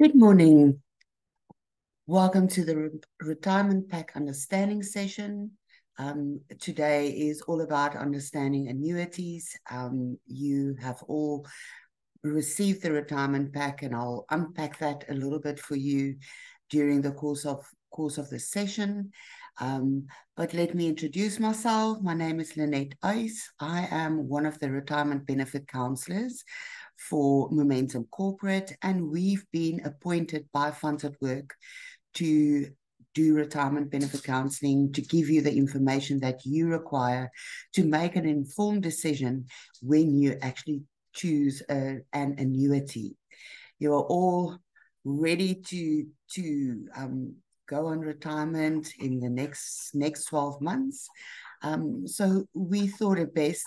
Good morning. Welcome to the Retirement Pack Understanding session. Today is all about understanding annuities. You have all received the Retirement Pack, and I'll unpack that a little bit for you during the course of the session. But let me introduce myself. My name is Lynette Uys. I am one of the retirement benefit counselors for Momentum Corporate, and we've been appointed by Funds at Work to do retirement benefit counseling, to give you the information that you require to make an informed decision when you actually choose an annuity. You are all ready to go on retirement in the next 12 months. So we thought it best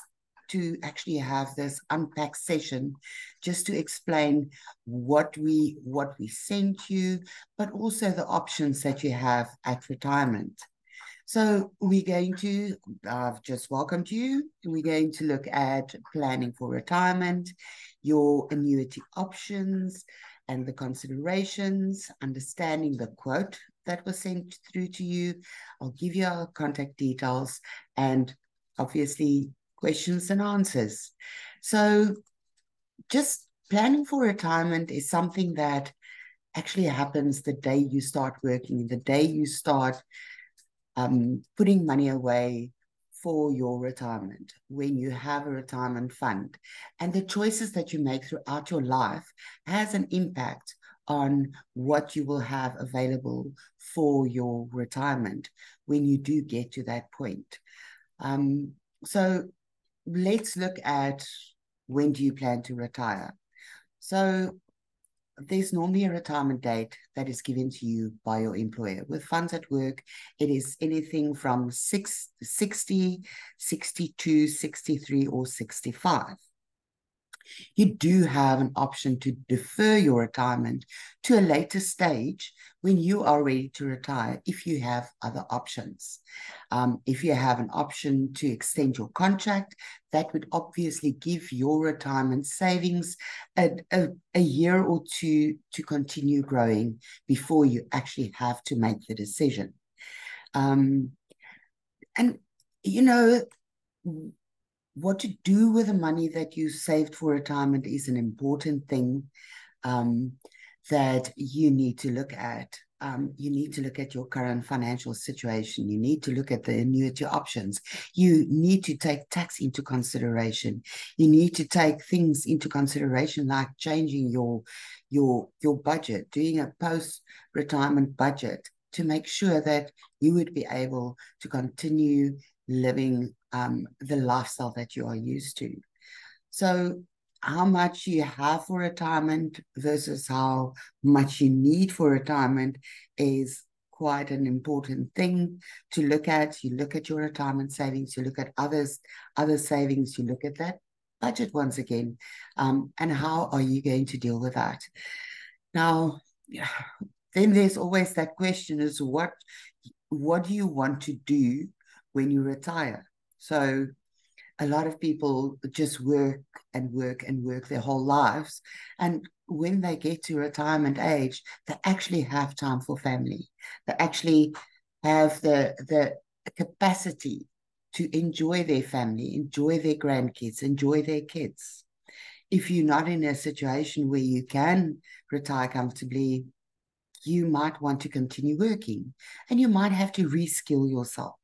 to actually have this unpacked session just to explain what we sent you, but also the options that you have at retirement. So we're going to, I've just welcomed you. We're going to look at planning for retirement, your annuity options and the considerations, understanding the quote that was sent through to you. I'll give you our contact details and obviously questions and answers. So just planning for retirement is something that actually happens the day you start working, the day you start putting money away for your retirement, when you have a retirement fund. And the choices that you make throughout your life has an impact on what you will have available for your retirement when you do get to that point. So let's look at, when do you plan to retire? So there's normally a retirement date that is given to you by your employer. With Funds at Work, it is anything from 60, 62, 63, or 65. You do have an option to defer your retirement to a later stage when you are ready to retire if you have other options. If you have an option to extend your contract, that would obviously give your retirement savings a year or two to continue growing before you actually have to make the decision. And, you know, what to do with the money that you saved for retirement is an important thing that you need to look at. You need to look at your current financial situation. You need to look at the annuity options. You need to take tax into consideration. You need to take things into consideration like changing your budget, doing a post-retirement budget to make sure that you would be able to continue living the lifestyle that you are used to. So how much you have for retirement versus how much you need for retirement is quite an important thing to look at. You look at your retirement savings, you look at other savings, you look at that budget once again, and how are you going to deal with that? Now, then there's always that question is what do you want to do when you retire? So a lot of people just work and work and work their whole lives. And when they get to retirement age, they actually have time for family. They actually have the capacity to enjoy their family, enjoy their grandkids, enjoy their kids. If you're not in a situation where you can retire comfortably, you might want to continue working and you might have to reskill yourself.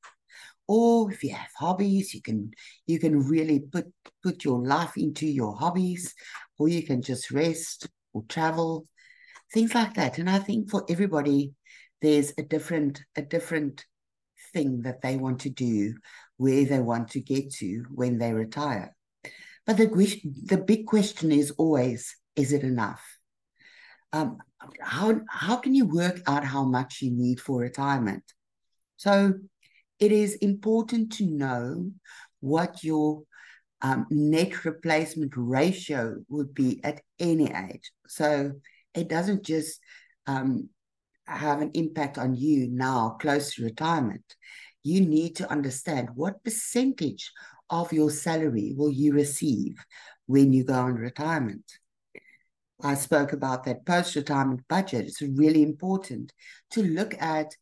Or if you have hobbies, you can really put your life into your hobbies, or you can just rest or travel, things like that. And I think for everybody, there's a different thing that they want to do, where they want to get to when they retire. But the big question is always, is it enough? How can you work out how much you need for retirement? So it is important to know what your net replacement ratio would be at any age. So it doesn't just have an impact on you now close to retirement. You need to understand what percentage of your salary will you receive when you go on retirement. I spoke about that post-retirement budget. It's really important to look at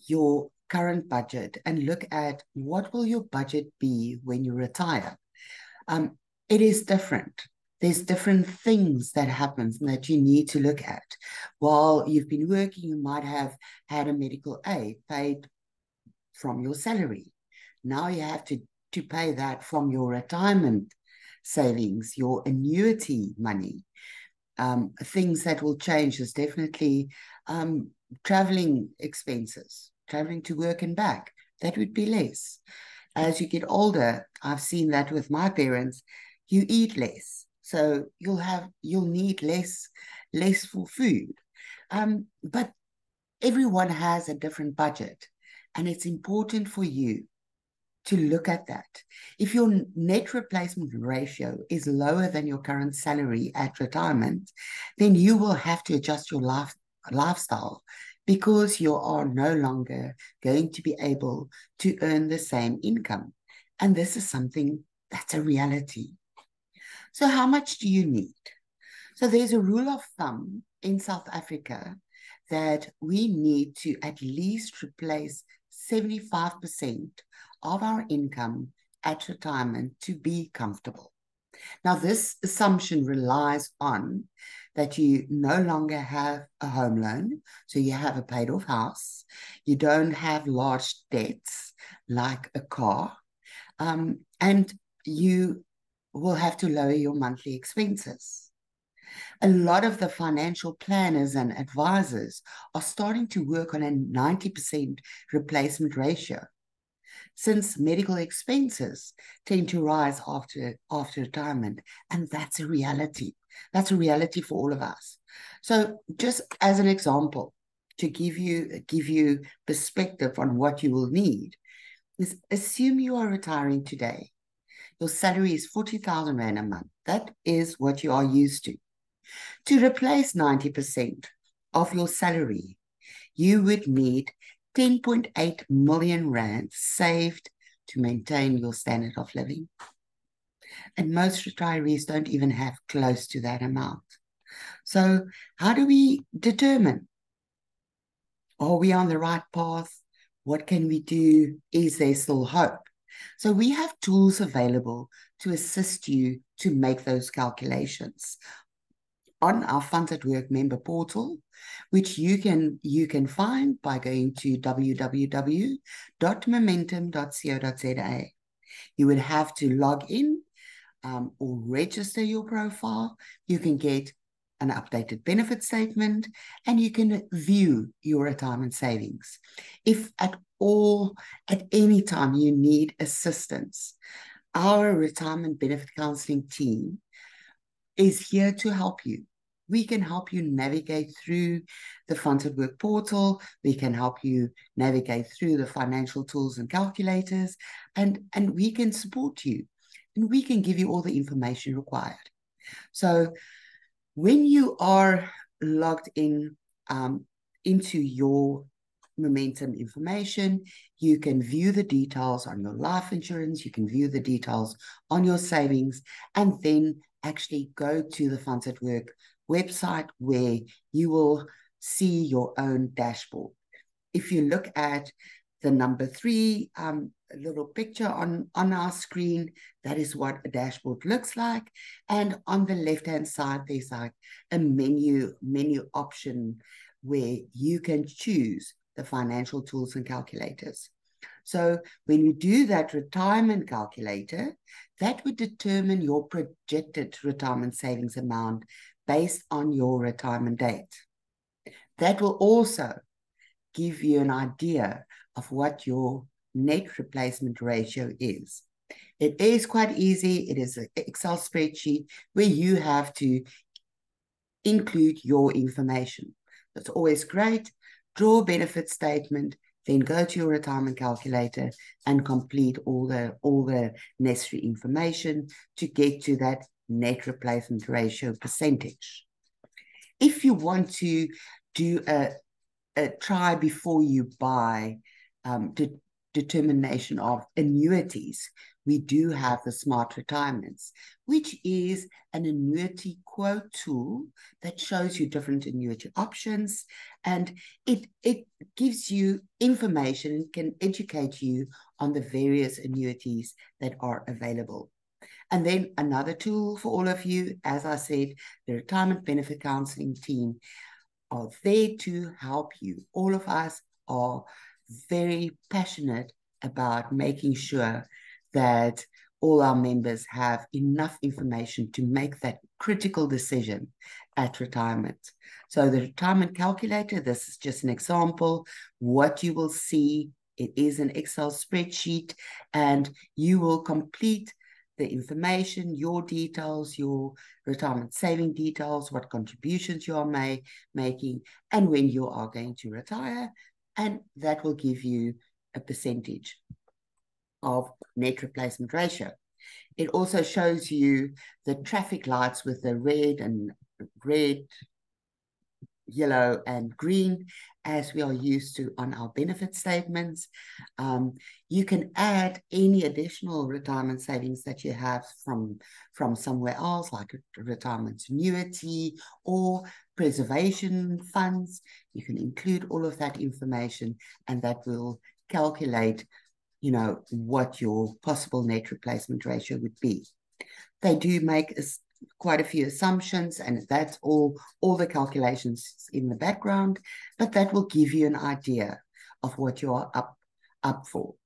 your current budget and look at what will your budget be when you retire. It is different. There's different things that happen that you need to look at. While you've been working, you might have had a medical aid paid from your salary. Now you have to pay that from your retirement savings, your annuity money. Things that will change is definitely traveling expenses, traveling to work and back. That would be less. As you get older, I've seen that with my parents, you eat less. So you'll need less for food. But everyone has a different budget, and it's important for you to look at that. If your net replacement ratio is lower than your current salary at retirement, then you will have to adjust your lifestyle because you are no longer going to be able to earn the same income. And this is something that's a reality. So how much do you need? So there's a rule of thumb in South Africa that we need to at least replace 75% of our income at retirement to be comfortable. Now, this assumption relies on that you no longer have a home loan, so you have a paid off house, you don't have large debts like a car, and you will have to lower your monthly expenses. A lot of the financial planners and advisors are starting to work on a 90% replacement ratio, since medical expenses tend to rise after retirement, and that's a reality. That's a reality for all of us. So just as an example, to give you perspective on what you will need, is assume you are retiring today. Your salary is 40,000 Rand a month. That is what you are used to. To replace 90% of your salary, you would need 10.8 million Rand saved to maintain your standard of living. And most retirees don't even have close to that amount. So how do we determine? Are we on the right path? What can we do? Is there still hope? So we have tools available to assist you to make those calculations on our Funds at Work member portal, which you can find by going to www.momentum.co.za. You would have to log in or register your profile. You can get an updated benefit statement, and you can view your retirement savings. If at any time you need assistance, our retirement benefit counseling team is here to help you. We can help you navigate through the Funds at Work portal. We can help you navigate through the financial tools and calculators, and we can support you, and we can give you all the information required. So when you are logged in into your Momentum information, you can view the details on your life insurance, you can view the details on your savings, and then actually go to the Funds at Work website where you will see your own dashboard. If you look at the number 3 little picture on our screen, that is what a dashboard looks like. And on the left-hand side, there's like a menu option where you can choose the financial tools and calculators. So when you do that retirement calculator, that would determine your projected retirement savings amount based on your retirement date. That will also give you an idea of what your net replacement ratio is. It is quite easy. It is an Excel spreadsheet where you have to include your information. That's always great. Draw a benefit statement, then go to your retirement calculator and complete all the necessary information to get to that net replacement ratio percentage. If you want to do a try before you buy, to determination of annuities, we do have the Smart Retirements, which is an annuity quote tool that shows you different annuity options, and it gives you information, can educate you on the various annuities that are available. And then another tool for all of you, as I said, the Retirement Benefit Counseling team are there to help you. All of us are very passionate about making sure that all our members have enough information to make that critical decision at retirement. So the retirement calculator, this is just an example. What you will see, it is an Excel spreadsheet, and you will complete the information, your details, your retirement saving details, what contributions you are making, and when you are going to retire. And that will give you a percentage of net replacement ratio. It also shows you the traffic lights with the red, yellow, and green, as we are used to on our benefit statements. You can add any additional retirement savings that you have from somewhere else, like a retirement annuity or preservation funds. You can include all of that information, and that will calculate, what your possible net replacement ratio would be. They do make quite a few assumptions, and that's all the calculations in the background, but that will give you an idea of what you are up for.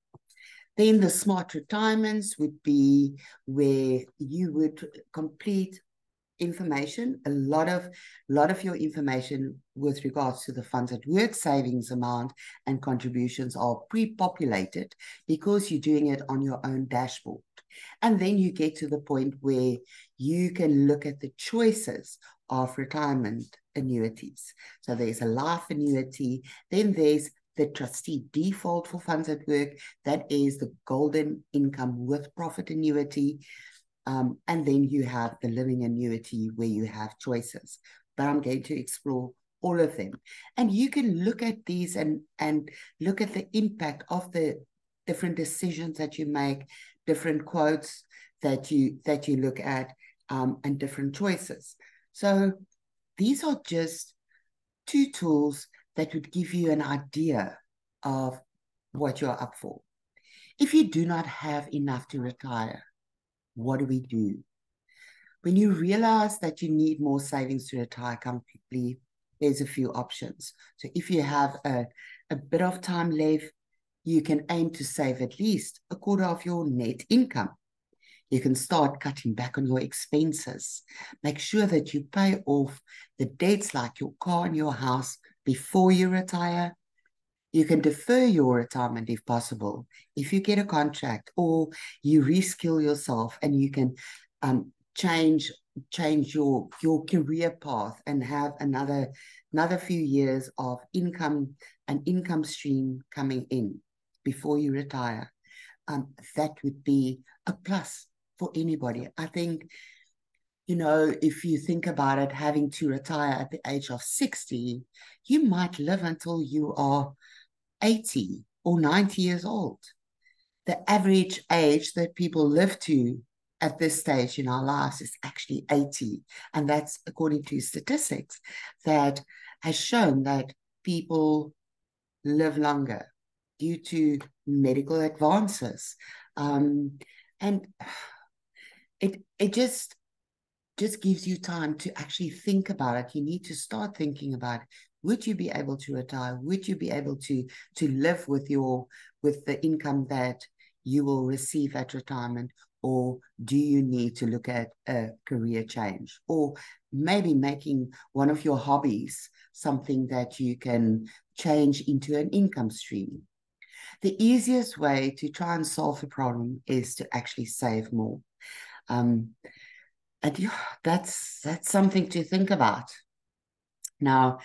Then the Smart Retirements would be where you would complete information, a lot of your information with regards to the funds at work savings amount and contributions are pre-populated because you're doing it on your own dashboard. And then you get to the point where you can look at the choices of retirement annuities. So there's a life annuity, then there's the trustee default for funds at work, that is the golden income with profit annuity. And then you have the living annuity where you have choices. But I'm going to explore all of them. And you can look at these and look at the impact of the different decisions that you make, different quotes that you look at, and different choices. So these are just two tools that would give you an idea of what you're up for. If you do not have enough to retire, what do we do? When you realize that you need more savings to retire comfortably, there's a few options. So if you have a bit of time left, you can aim to save at least a quarter of your net income. You can start cutting back on your expenses. Make sure that you pay off the debts like your car and your house before you retire. You can defer your retirement if possible. If you get a contract or you reskill yourself, and you can change your career path and have another few years of income stream coming in before you retire, that would be a plus for anybody. I think, if you think about it, having to retire at the age of 60, you might live until you are 80 or 90 years old. The average age that people live to at this stage in our lives is actually 80. And that's according to statistics that has shown that people live longer due to medical advances. And it just gives you time to actually think about it. You need to start thinking about it. Would you be able to retire? Would you be able to live with the income that you will receive at retirement? Or do you need to look at a career change? Or maybe making one of your hobbies something that you can change into an income stream? The easiest way to try and solve the problem is to actually save more. And yeah, that's something to think about. Now,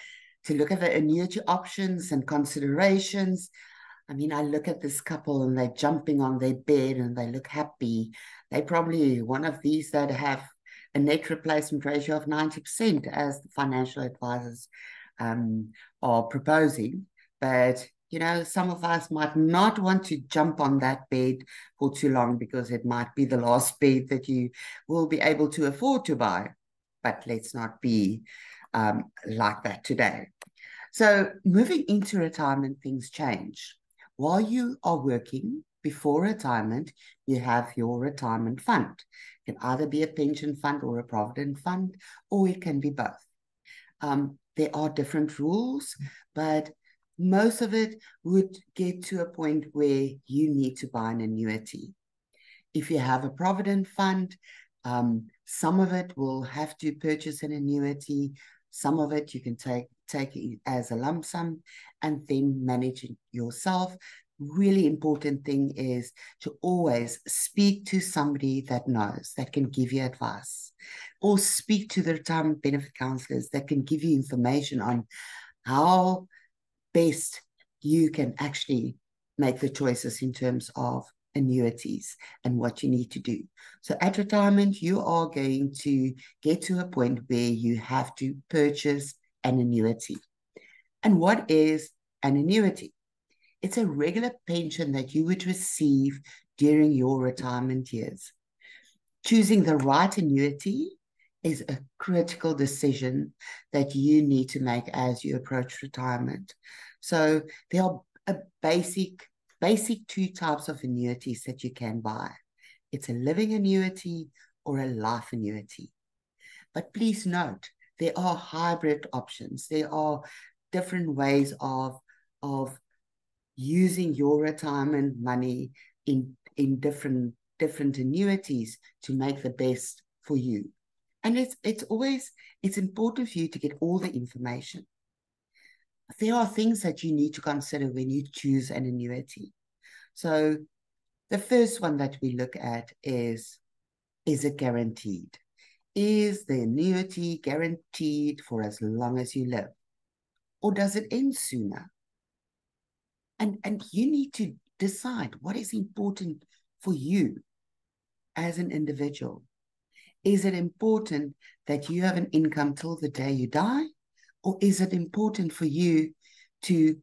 to look at the annuity options and considerations, I mean, I look at this couple and they're jumping on their bed and they look happy. They're probably one of these that have a net replacement ratio of 90%, as the financial advisors are proposing. But You know, some of us might not want to jump on that bed for too long because it might be the last bed that you will be able to afford to buy. But let's not be like that today. So moving into retirement, things change. While you are working before retirement, you have your retirement fund. It can either be a pension fund or a provident fund, or it can be both. There are different rules, but most of it would get to a point where you need to buy an annuity. If you have a provident fund, some of it will have to purchase an annuity. Some of it you can take it as a lump sum and then manage it yourself. Really important thing is to always speak to somebody that knows, that can give you advice, or speak to the retirement benefit counselors that can give you information on how best you can actually make the choices in terms of annuities and what you need to do. So at retirement, you are going to get to a point where you have to purchase an annuity. And what is an annuity? It's a regular pension that you would receive during your retirement years. Choosing the right annuity is a critical decision that you need to make as you approach retirement. So there are a basic two types of annuities that you can buy. It's a living annuity or a life annuity. But please note, there are hybrid options. There are different ways of using your retirement money in different annuities to make the best for you. And it's important for you to get all the information. There are things that you need to consider when you choose an annuity. So the first one that we look at is it guaranteed? Is the annuity guaranteed for as long as you live? Or does it end sooner? And you need to decide what is important for you as an individual. Is it important that you have an income till the day you die? Or is it important for you to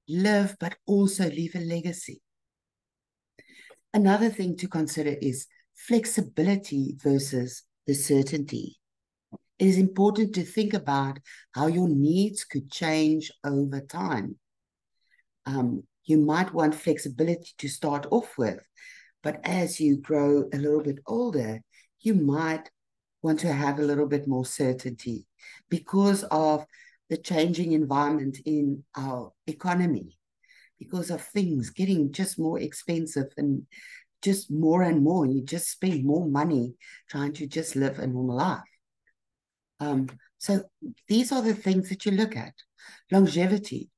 live but also leave a legacy? Another thing to consider is flexibility versus the certainty. It is important to think about how your needs could change over time. You might want flexibility to start off with, but as you grow a little bit older, you might want to have a little bit more certainty because of the changing environment in our economy, because of things getting just more expensive and just more and more. You just spend more money trying to just live a normal life. So these are the things that you look at. Longevity.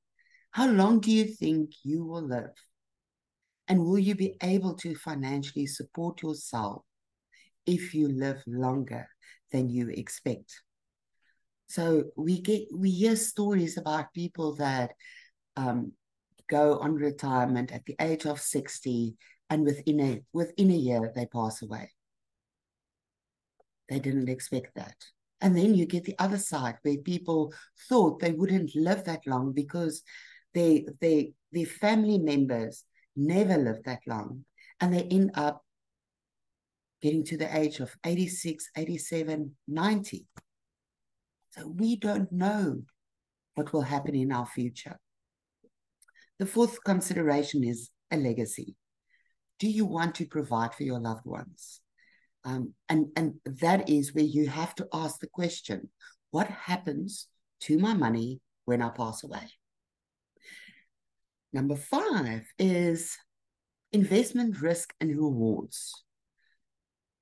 How long do you think you will live? And will you be able to financially support yourself if you live longer than you expect? So we hear stories about people that go on retirement at the age of 60, and within a year they pass away. They didn't expect that. And then you get the other side where people thought they wouldn't live that long because their family members never lived that long, and they end up getting to the age of 86, 87, 90. So we don't know what will happen in our future. The fourth consideration is a legacy. Do you want to provide for your loved ones? And that is where you have to ask the question, what happens to my money when I pass away? Number 5 is investment risk and rewards.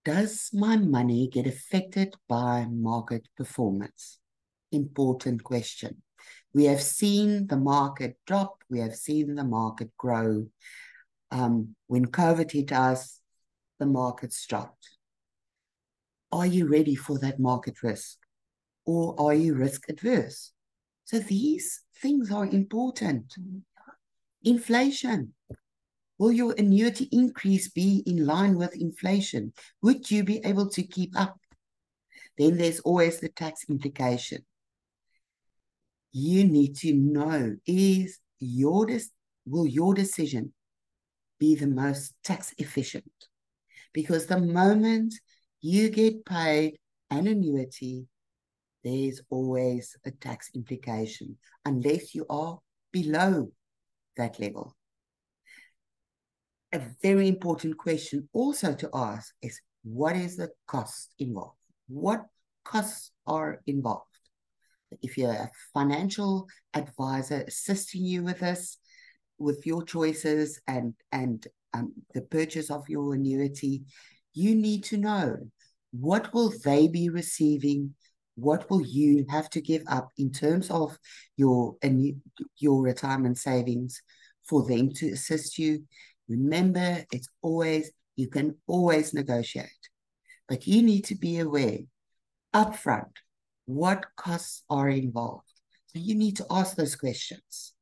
Does my money get affected by market performance? Important question. We have seen the market drop. We have seen the market grow. When COVID hit us, the markets dropped. Are you ready for that market risk? Or are you risk adverse? So these things are important. Inflation. Will your annuity increase be in line with inflation? Would you be able to keep up? Then there's always the tax implication. You need to know, is your will your decision be the most tax efficient? Because the moment you get paid an annuity, there's always a tax implication, unless you are below that level. A very important question also to ask is, what is the cost involved? What costs are involved? If you're a financial advisor assisting you with this, with your choices and the purchase of your annuity, you need to know, what will they be receiving? What will you have to give up in terms of your retirement savings for them to assist you? Remember, you can always negotiate, but you need to be aware upfront what costs are involved. So you need to ask those questions.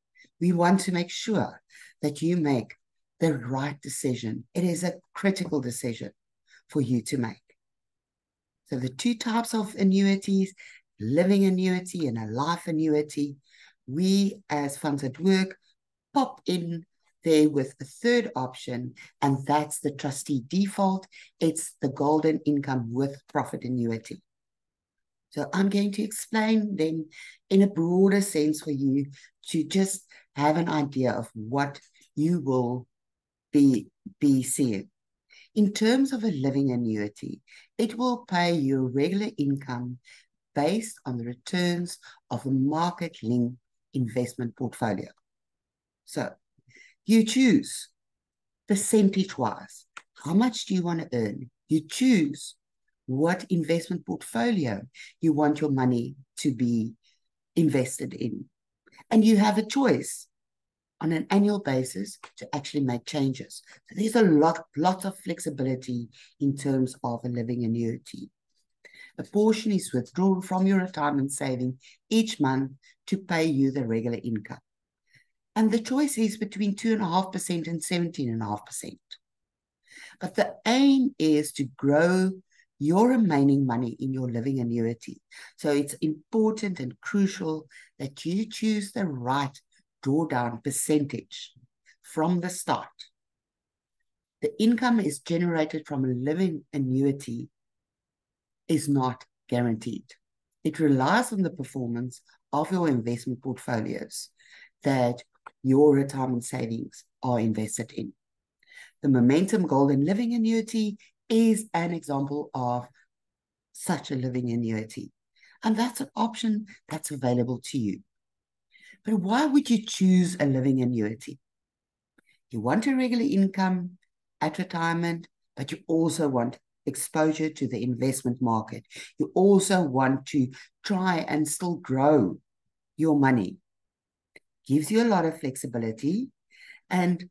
We want to make sure that you make the right decision. It is a critical decision for you to make. So the two types of annuities, living annuity and a life annuity, we as Funds at Work pop in there with a third option, and that's the trustee default. It's the golden income with profit annuity. So I'm going to explain them in a broader sense for you to just have an idea of what you will be seeing. In terms of a living annuity, it will pay you regular income based on the returns of a market-linked investment portfolio. So you choose percentage-wise. How much do you want to earn? You choose what investment portfolio you want your money to be invested in. And you have a choice on an annual basis to actually make changes. So there's a lot of flexibility in terms of a living annuity. A portion is withdrawn from your retirement saving each month to pay you the regular income. And the choice is between 2.5% and 17.5%. But the aim is to grow your remaining money in your living annuity. So it's important and crucial that you choose the right drawdown percentage from the start. The income is generated from a living annuity is not guaranteed. It relies on the performance of your investment portfolios that your retirement savings are invested in. The Momentum Golden Living Annuity is an example of such a living annuity. And that's an option that's available to you. But why would you choose a living annuity? You want a regular income at retirement, but you also want exposure to the investment market. You also want to try and still grow your money. Gives you a lot of flexibility. And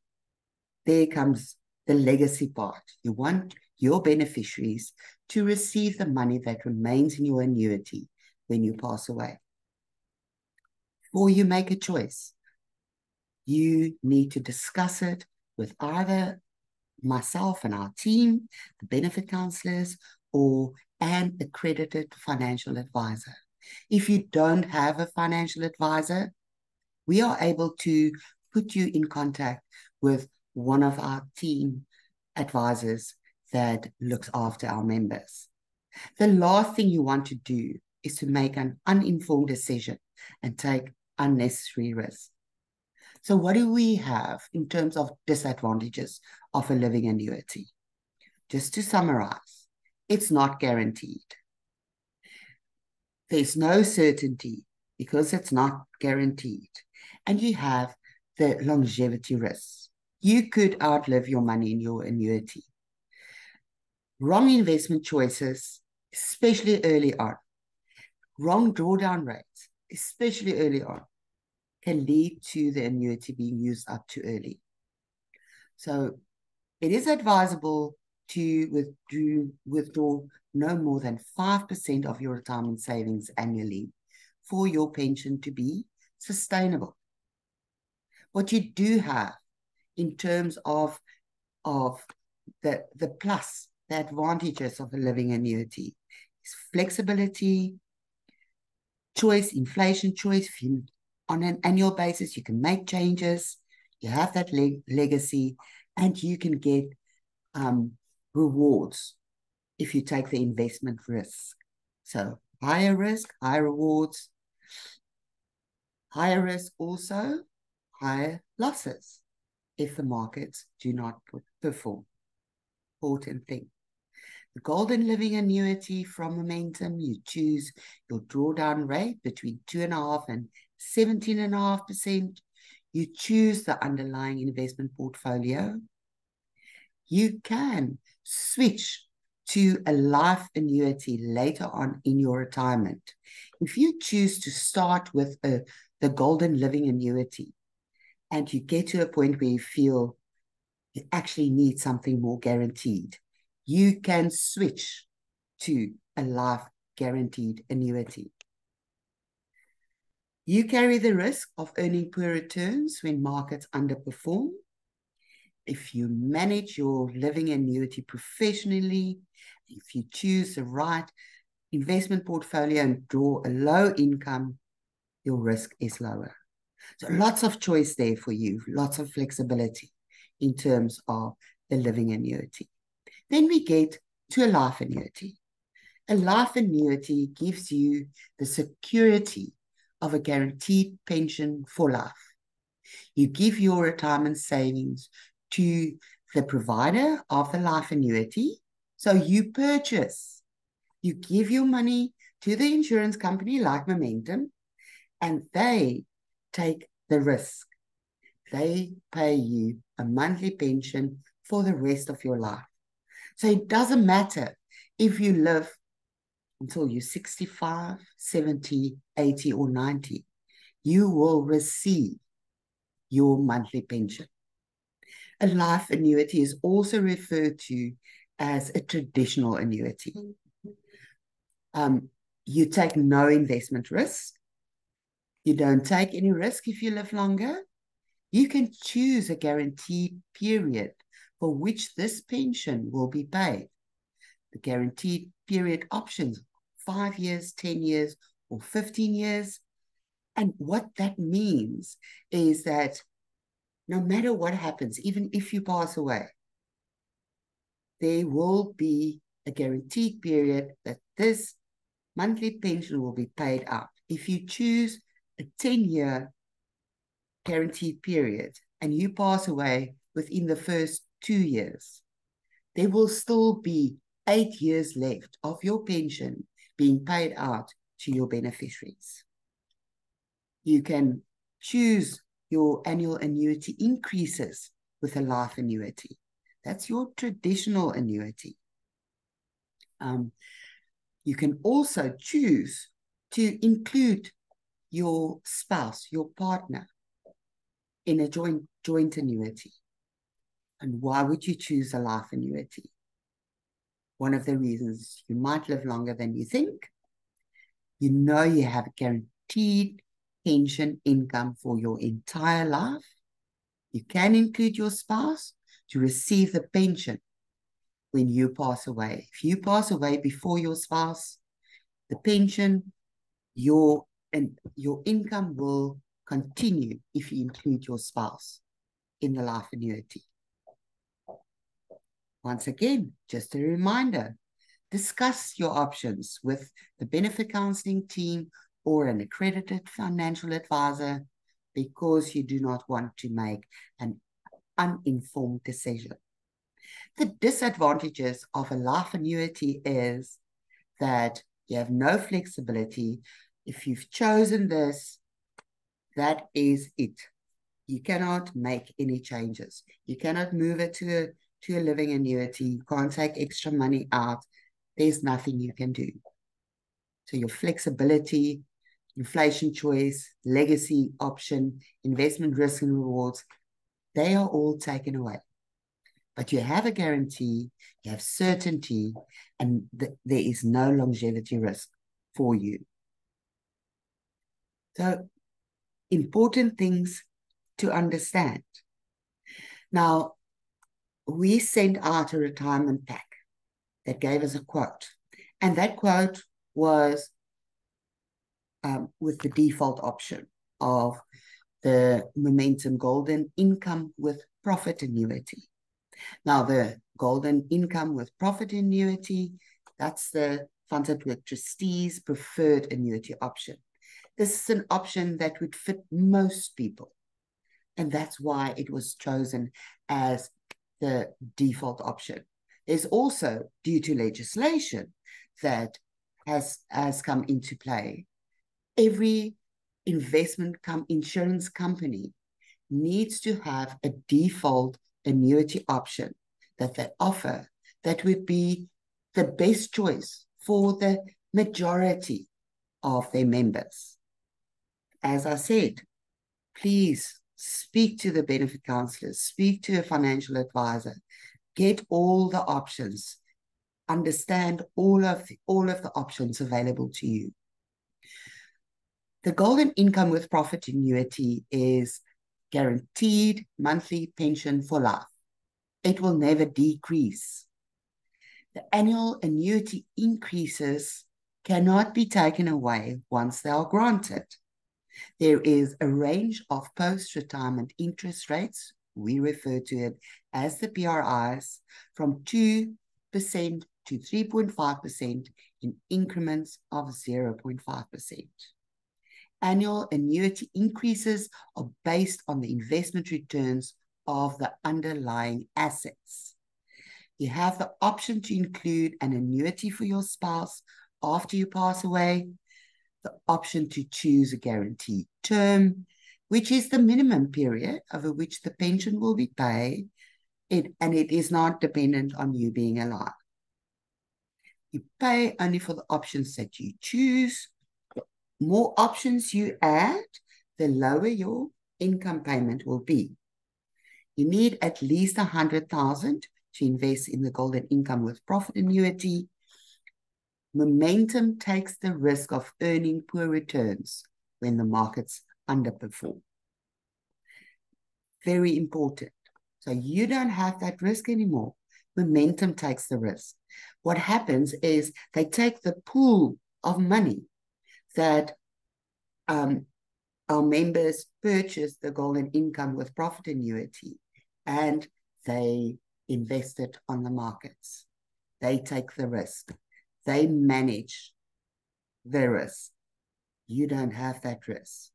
there comes the legacy part. You want your beneficiaries to receive the money that remains in your annuity when you pass away. Or you make a choice. You need to discuss it with either myself and our team, the benefit counselors, or an accredited financial advisor. If you don't have a financial advisor, we are able to put you in contact with one of our team advisors that looks after our members. The last thing you want to do is to make an uninformed decision and take unnecessary risks. So what do we have in terms of disadvantages of a living annuity? Just to summarize, it's not guaranteed. There's no certainty because it's not guaranteed. And you have the longevity risks. You could outlive your money in your annuity. Wrong investment choices, especially early on, wrong drawdown rates, especially early on, can lead to the annuity being used up too early. So it is advisable to withdraw no more than 5% of your retirement savings annually for your pension to be sustainable. What you do have in terms of the plus, the advantages of a living annuity is flexibility, choice, inflation choice. On an annual basis, you can make changes. you have that legacy, and you can get rewards if you take the investment risk. So higher risk, higher rewards, higher risk also, higher losses if the markets do not perform. Important thing. The Golden Living Annuity from Momentum, you choose your drawdown rate between 2.5% and 17.5%. You choose the underlying investment portfolio. You can switch to a life annuity later on in your retirement. If you choose to start with the Golden Living Annuity and you get to a point where you feel you actually need something more guaranteed, you can switch to a life guaranteed annuity. You carry the risk of earning poor returns when markets underperform. If you manage your living annuity professionally, if you choose the right investment portfolio and draw a low income, your risk is lower. So lots of choice there for you, lots of flexibility in terms of the living annuity. Then we get to a life annuity. A life annuity gives you the security of a guaranteed pension for life. You give your retirement savings to the provider of the life annuity. So you purchase, you give your money to the insurance company like Momentum, and they take the risk. They pay you a monthly pension for the rest of your life. So it doesn't matter if you live until you're 65, 70, 80, or 90, you will receive your monthly pension. A life annuity is also referred to as a traditional annuity. You take no investment risk. You don't take any risk if you live longer. You can choose a guaranteed period for which this pension will be paid. The guaranteed period options, 5 years, 10 years, or 15 years. And what that means is that no matter what happens, even if you pass away, there will be a guaranteed period that this monthly pension will be paid out. If you choose a 10-year guaranteed period and you pass away within the first 2 years, there will still be 8 years left of your pension being paid out to your beneficiaries. You can choose your annual annuity increases with a life annuity. That's your traditional annuity. You can also choose to include your spouse, your partner, in a joint annuity. And why would you choose a life annuity? One of the reasons, you might live longer than you think. You know you have a guaranteed pension income for your entire life. You can include your spouse to receive the pension when you pass away. If you pass away before your spouse, the pension, your income will continue if you include your spouse in the life annuity. Once again, just a reminder, discuss your options with the benefit counseling team or an accredited financial advisor because you do not want to make an uninformed decision. The disadvantages of a life annuity is that you have no flexibility. If you've chosen this, that is it. You cannot make any changes. You cannot move it to a living annuity. You can't take extra money out. There's nothing you can do. So your flexibility, inflation choice, legacy option, investment risk and rewards, they are all taken away. But you have a guarantee, you have certainty, and there is no longevity risk for you. So important things to understand. Now, we sent out a retirement pack that gave us a quote. And that quote was with the default option of the Momentum Golden Income with Profit Annuity. Now, the Golden Income with Profit Annuity, that's the Funded with Trustees preferred annuity option. This is an option that would fit most people, and that's why it was chosen as the default option. There's also, due to legislation that has come into play, every insurance company needs to have a default annuity option that they offer that would be the best choice for the majority of their members. As I said, please speak to the benefit counselors, speak to a financial advisor, get all the options, understand all of the options available to you. The Golden Income with Profit Annuity is guaranteed monthly pension for life. It will never decrease. The annual annuity increases cannot be taken away once they are granted. There is a range of post-retirement interest rates, we refer to it as the PRIs, from 2% to 3.5% in increments of 0.5%. Annual annuity increases are based on the investment returns of the underlying assets. You have the option to include an annuity for your spouse after you pass away, the option to choose a guaranteed term, which is the minimum period over which the pension will be paid, and it is not dependent on you being alive. You pay only for the options that you choose. The more options you add, the lower your income payment will be. You need at least 100,000 to invest in the Golden Income with Profit Annuity. Momentum takes the risk of earning poor returns when the markets underperform. Very important. So you don't have that risk anymore. Momentum takes the risk. What happens is they take the pool of money that our members purchase the Golden Income with Profit Annuity, and they invest it on the markets. They take the risk. They manage the risk. You don't have that risk.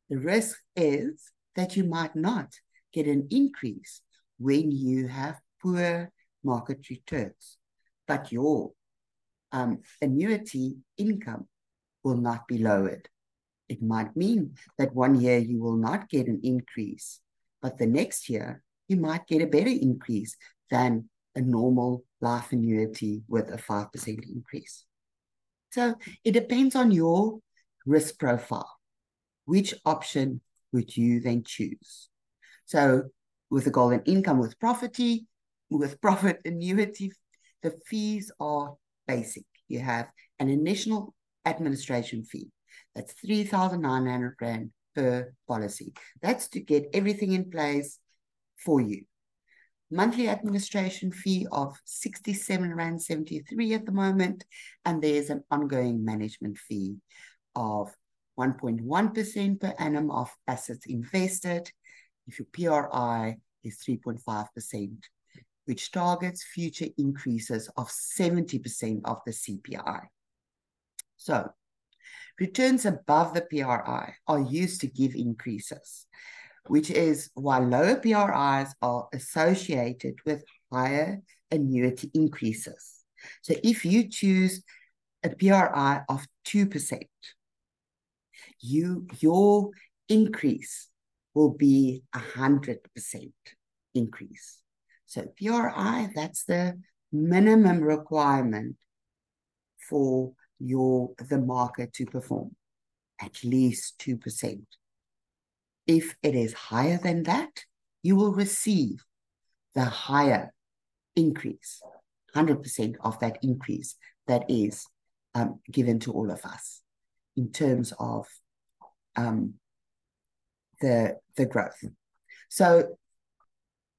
The risk is that you might not get an increase when you have poor market returns, but your annuity income will not be lowered. It might mean that one year you will not get an increase, but the next year you might get a better increase than a normal life annuity with a 5% increase. So it depends on your risk profile. Which option would you then choose? So with the Golden Income with Profit Annuity, the fees are basic. You have an initial administration fee. That's 3,900 Rand per policy. That's to get everything in place for you. Monthly administration fee of 67.73 Rand at the moment, and there's an ongoing management fee of 1.1% per annum of assets invested. If your PRI is 3.5%, which targets future increases of 70% of the CPI. So, returns above the PRI are used to give increases, which is why lower PRIs are associated with higher annuity increases. So if you choose a PRI of 2%, your increase will be 100% increase. So PRI, that's the minimum requirement for the market to perform, at least 2%. If it is higher than that, you will receive the higher increase, 100% of that increase that is given to all of us in terms of the growth. So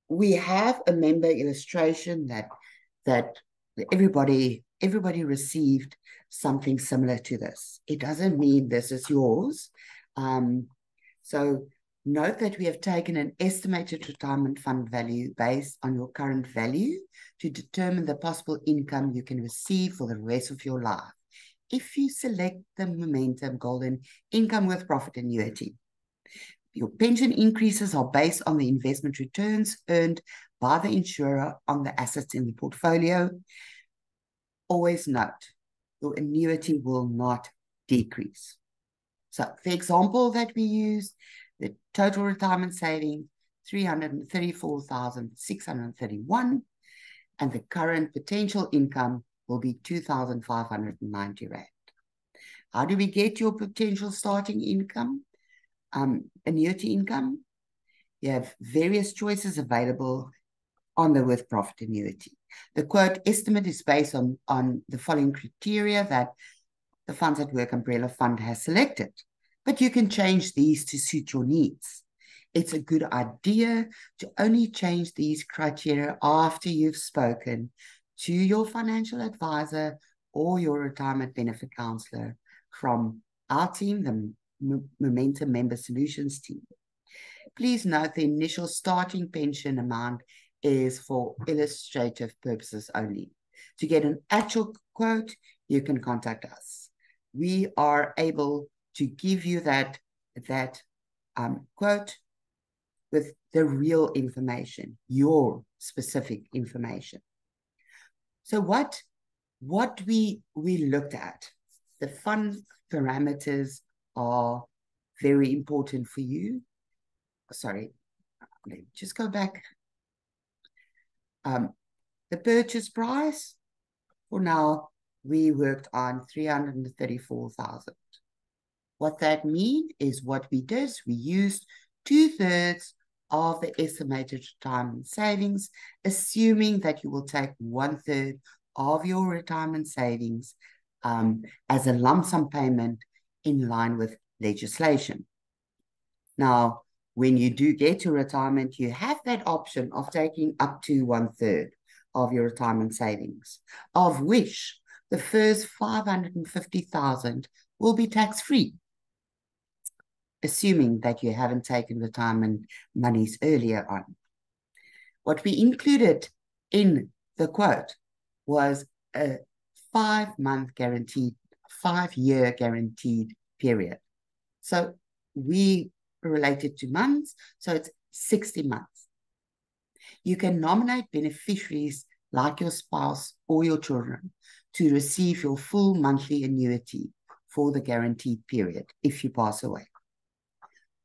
we have a member illustration that everybody received something similar to this. It doesn't mean this is yours. So Note that we have taken an estimated retirement fund value based on your current value to determine the possible income you can receive for the rest of your life if you select the Momentum Golden Income with Profit annuity. Your pension increases are based on the investment returns earned by the insurer on the assets in the portfolio. Always note, your annuity will not decrease. So the example that we used, the total retirement saving, 334,631, and the current potential income will be 2,590 Rand. How do we get your potential starting income, annuity income? You have various choices available on the with profit annuity. The quote estimate is based on the following criteria that the Funds at Work Umbrella Fund has selected, but you can change these to suit your needs. It's a good idea to only change these criteria after you've spoken to your financial advisor or your retirement benefit counselor from our team, the Momentum Member Solutions team. Please note the initial starting pension amount is for illustrative purposes only. To get an actual quote, you can contact us. We are able to give you that quote with the real information, your specific information. So what we looked at, the fund parameters are very important for you. Sorry, let me just go back. The purchase price, for now, we worked on 334,000. What that means is what we did, we used 2/3 of the estimated retirement savings, assuming that you will take 1/3 of your retirement savings as a lump sum payment in line with legislation. Now, when you do get to retirement, you have that option of taking up to 1/3 of your retirement savings, of which the first 550,000 will be tax-free, assuming that you haven't taken retirement monies earlier on. What we included in the quote was a 5-month guaranteed, 5-year guaranteed period. So we related to months, so it's 60 months. You can nominate beneficiaries like your spouse or your children to receive your full monthly annuity for the guaranteed period if you pass away.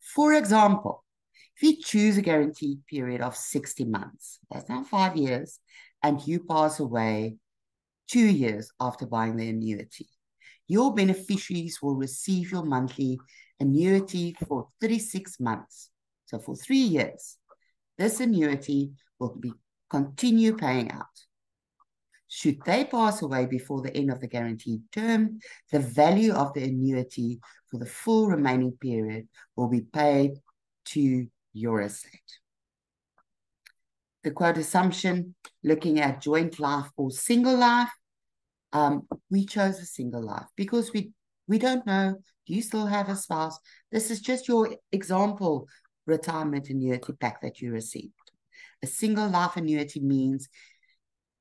For example, if you choose a guaranteed period of 60 months, that's not 5 years, and you pass away 2 years after buying the annuity, your beneficiaries will receive your monthly annuity for 36 months. So for 3 years, this annuity will continue paying out. Should they pass away before the end of the guaranteed term, the value of the annuity for the full remaining period will be paid to your estate. The quote assumption, looking at joint life or single life, we chose a single life because we don't know, do you still have a spouse? This is just your example retirement annuity pack that you received. A single life annuity means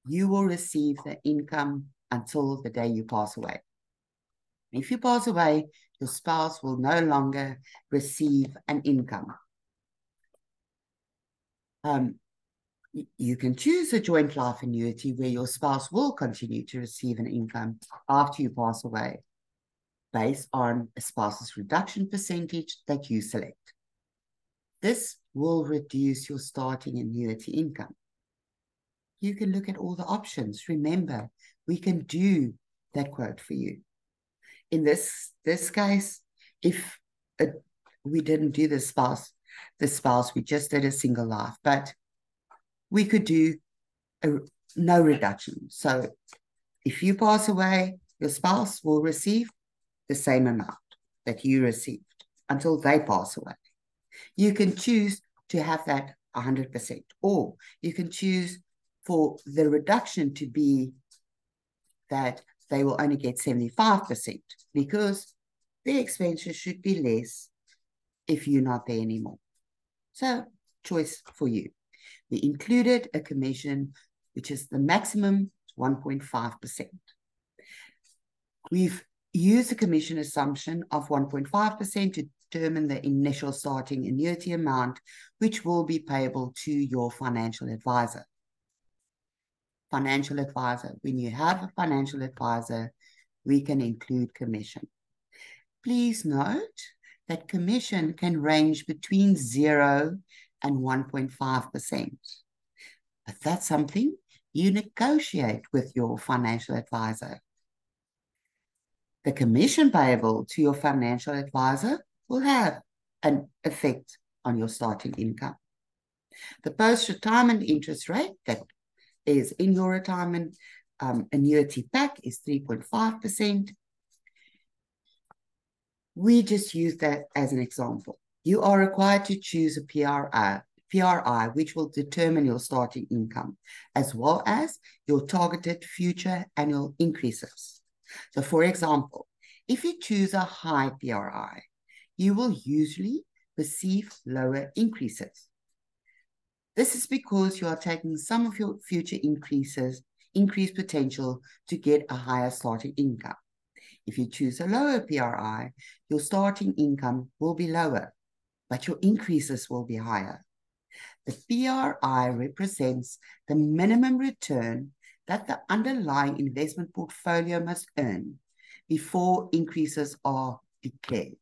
you will receive the income until the day you pass away. If you pass away, your spouse will no longer receive an income. You can choose a joint life annuity where your spouse will continue to receive an income after you pass away based on a spouse's reduction percentage that you select. This will reduce your starting annuity income. You can look at all the options. Remember, we can do that quote for you. In this case, if we didn't do the spouse, we just did a single life, but we could do no reduction. So if you pass away, your spouse will receive the same amount that you received until they pass away. You can choose to have that 100%, or you can choose for the reduction to be that they will only get 75% because their expenses should be less if you're not there anymore. So, choice for you. We included a commission, which is the maximum 1.5%. We've used a commission assumption of 1.5% to determine the initial starting annuity amount, which will be payable to your financial advisor. Financial advisor. When you have a financial advisor, we can include commission. Please note that commission can range between 0 and 1.5%. But that's something you negotiate with your financial advisor. The commission payable to your financial advisor will have an effect on your starting income. The post-retirement interest rate that is in your retirement annuity pack is 3.5%. We just use that as an example. You are required to choose a PRI, which will determine your starting income, as well as your targeted future annual increases. So, for example, if you choose a high PRI, you will usually receive lower increases. This is because you are taking some of your future increased potential to get a higher starting income. If you choose a lower PRI, your starting income will be lower, but your increases will be higher. The PRI represents the minimum return that the underlying investment portfolio must earn before increases are declared.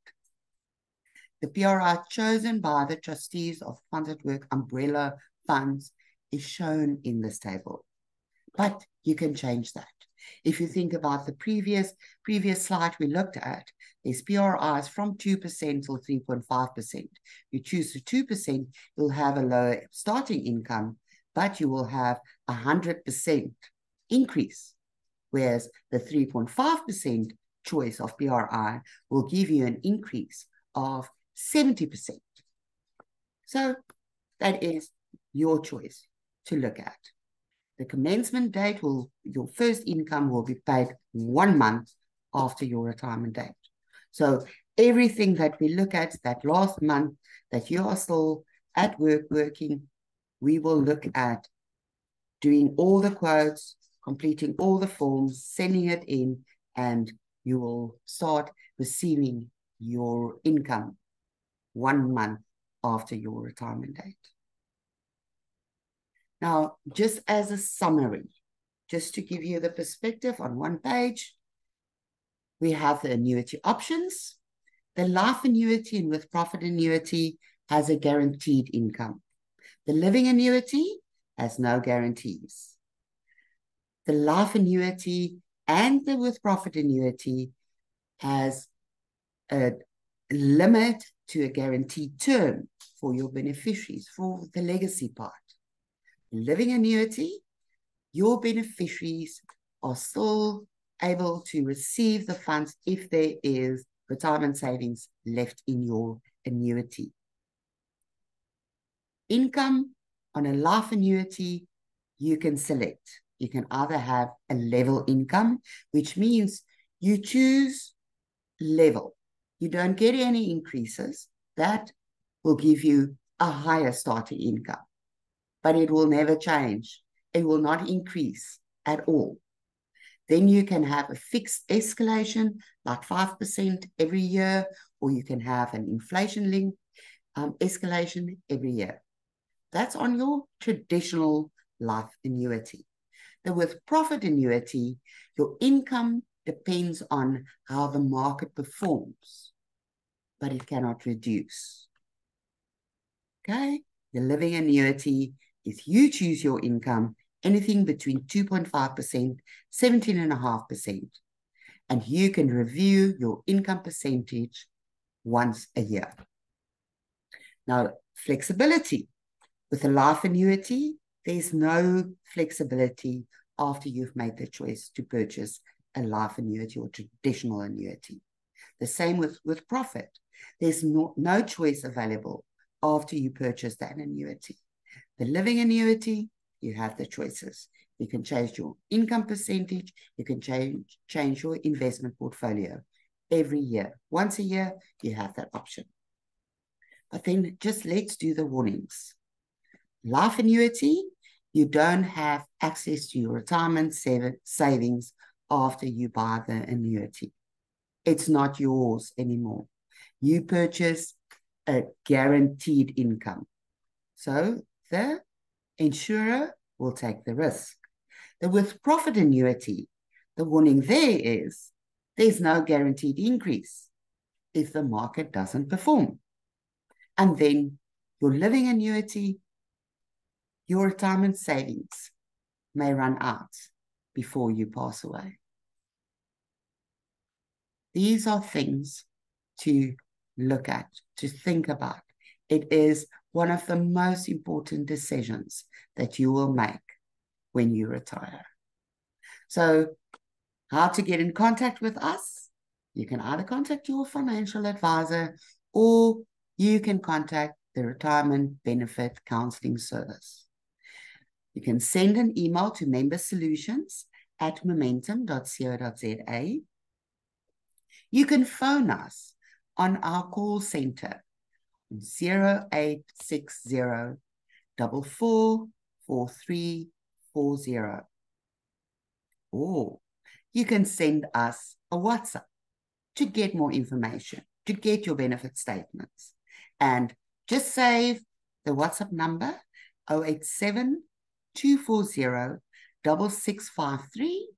The PRI chosen by the trustees of Funds at Work umbrella funds is shown in this table, but you can change that. If you think about the previous slide we looked at, there's PRIs from 2% till 3.5%. You choose the 2%, you'll have a lower starting income, but you will have 100% increase, whereas the 3.5% choice of PRI will give you an increase of 70%. So that is your choice to look at. The commencement date your first income will be paid 1 month after your retirement date. So everything that we look at that last month that you are still at work working, we will look at doing all the quotes, completing all the forms, sending it in, and you will start receiving your income 1 month after your retirement date. Now, just as a summary, just to give you the perspective on one page, we have the annuity options. The life annuity and with profit annuity has a guaranteed income. The living annuity has no guarantees. The life annuity and the with profit annuity has a limit to a guaranteed term for your beneficiaries, for the legacy part. Living annuity, your beneficiaries are still able to receive the funds if there is retirement savings left in your annuity. Income on a life annuity, you can select. You can either have a level income, which means you choose level. You don't get any increases. That will give you a higher starting income, but it will never change. It will not increase at all. Then you can have a fixed escalation, like 5% every year, or you can have an inflation-linked escalation every year. That's on your traditional life annuity. The with-profit annuity, your income depends on how the market performs, but it cannot reduce. Okay? The living annuity is you choose your income, anything between 2.5%, 17.5%, and you can review your income percentage once a year. Now, flexibility. With a life annuity, there's no flexibility after you've made the choice to purchase a life annuity or traditional annuity. The same with profit. There's no choice available after you purchase that annuity. The living annuity, you have the choices. You can change your income percentage. You can change your investment portfolio every year. Once a year, you have that option. But then just let's do the warnings. Life annuity, you don't have access to your retirement savings after you buy the annuity. It's not yours anymore. You purchase a guaranteed income. So the insurer will take the risk. The with-profit annuity, the warning there is there's no guaranteed increase if the market doesn't perform. And then your living annuity, your retirement savings may run out before you pass away. These are things to look at, to think about. It is one of the most important decisions that you will make when you retire. So, how to get in contact with us? You can either contact your financial advisor or you can contact the Retirement Benefit Counseling Service. You can send an email to membersolutions@momentum.co.za. You can phone us on our call center 0860 444340. Or you can send us a WhatsApp to get more information, to get your benefit statements. And just save the WhatsApp number 087 240 6653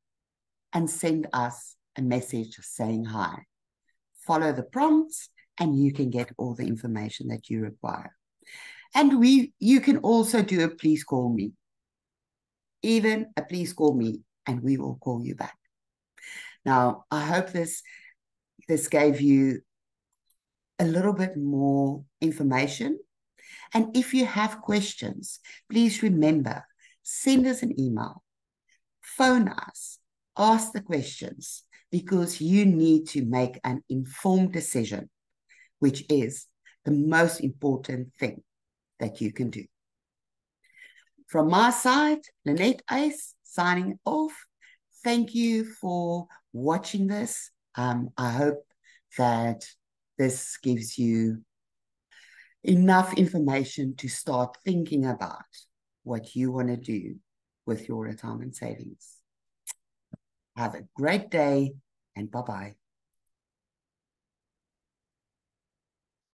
and send us a message saying hi. Follow the prompts and you can get all the information that you require. And you can also do a please call me. Even a please call me and we will call you back. Now, I hope this gave you a little bit more information. And if you have questions, please remember, send us an email, phone us, ask the questions, because you need to make an informed decision, which is the most important thing that you can do. From my side, Lynette Uys signing off. Thank you for watching this. I hope that this gives you enough information to start thinking about what you want to do with your retirement savings. Have a great day and bye-bye.